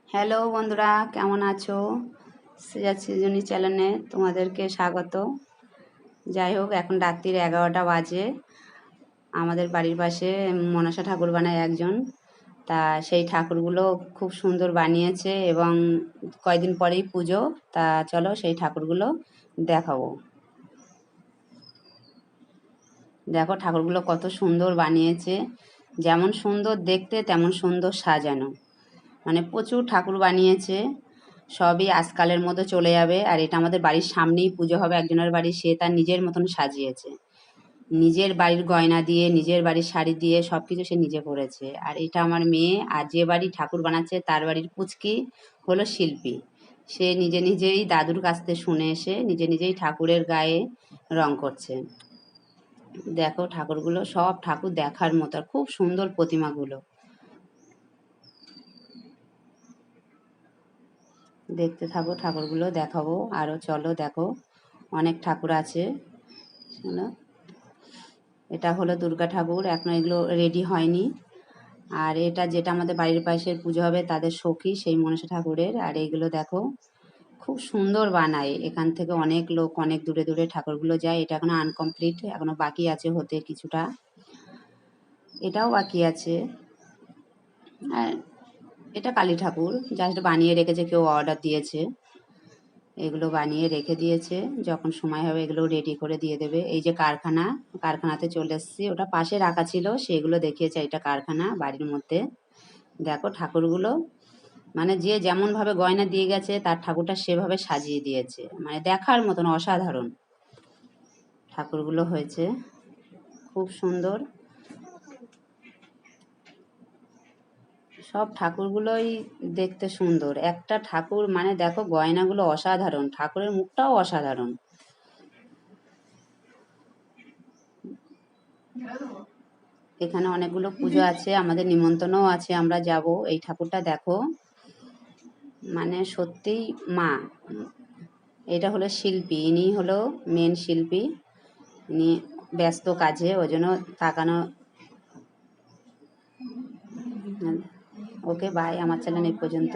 Hello বন্ধুরা, কেমন আছো? সিজাত সৃজনী চ্যানেলে তোমাদেরকে স্বাগত। যাই হোক, এখন রাত্রির 11টা বাজে। আমাদের বাড়ির পাশে মনসা ঠাকুর বানায় একজন, তা সেই ঠাকুরগুলো খুব সুন্দর বানিয়েছে এবং কয়দিন পরেই পুজো। তা চলো সেই ঠাকুরগুলো দেখাবো। দেখো ঠাকুরগুলো কত সুন্দর বানিয়েছে, যেমন সুন্দর দেখতে তেমন সুন্দর সাজানো। মানে প্রচুর ঠাকুর বানিয়েছে, সবই আজকালের মতো চলে যাবে। আর এটা আমাদের বাড়ির সামনেই পুজো হবে একজনের বাড়ি, সে তার নিজের মতন সাজিয়েছে, নিজের বাড়ির গয়না দিয়ে, নিজের বাড়ির শাড়ি দিয়ে সব কিছু সে নিজে করেছে। আর এটা আমার মেয়ে, আর যে বাড়ি ঠাকুর বানাচ্ছে তার বাড়ির পুচকি হলো শিল্পী। সে নিজে নিজেই দাদুর কাছ থেকে শুনে এসে নিজে নিজেই ঠাকুরের গায়ে রং করছে। দেখো ঠাকুরগুলো, সব ঠাকুর দেখার মতো, আর খুব সুন্দর প্রতিমাগুলো। দেখতে থাকো, ঠাকুরগুলো দেখাবো আরও। চলো দেখো, অনেক ঠাকুর আছে। শোনো, এটা হলো দুর্গা ঠাকুর, এখনো এগুলো রেডি হয়নি। আর এটা যেটা আমাদের বাড়ির পাশের পুজো হবে তাদের সখী, সেই মনসা ঠাকুরের। আর এইগুলো দেখো, খুব সুন্দর বানায়। এখান থেকে অনেক লোক অনেক দূরে দূরে ঠাকুরগুলো যায়। এটা এখনো আনকমপ্লিট, এখনো বাকি আছে হতে কিছুটা, এটাও বাকি আছে। আর এটা কালী ঠাকুর, জাস্ট বানিয়ে রেখেছে, কেউ অর্ডার দিয়েছে, এগুলো বানিয়ে রেখে দিয়েছে। যখন সময় হবে এগুলো রেডি করে দিয়ে দেবে। এই যে কারখানা, কারখানাতে চলে এসেছি, ওটা পাশে রাখা ছিল, সেগুলো দেখিয়েছে। এটা কারখানা বাড়ির মধ্যে। দেখো ঠাকুরগুলো, মানে যে যেমনভাবে গয়না দিয়ে গেছে তার ঠাকুরটা সেভাবে সাজিয়ে দিয়েছে, মানে দেখার মতন অসাধারণ ঠাকুরগুলো হয়েছে, খুব সুন্দর। সব ঠাকুরগুলোই দেখতে সুন্দর। একটা ঠাকুর মানে দেখো, গয়নাগুলো অসাধারণ, ঠাকুরের মুখটাও অসাধারণ। এখানে অনেকগুলো পুজো আছে, আমাদের নিমন্ত্রণও আছে, আমরা যাব। এই ঠাকুরটা দেখো, মানে সত্যিই মা। এটা হলো শিল্পী, ইনি হলো মেন শিল্পী। ইনি ব্যস্ত কাজে, ওই জন্য তাকানো। ওকে বাই, আমার চ্যানেল এই পর্যন্ত।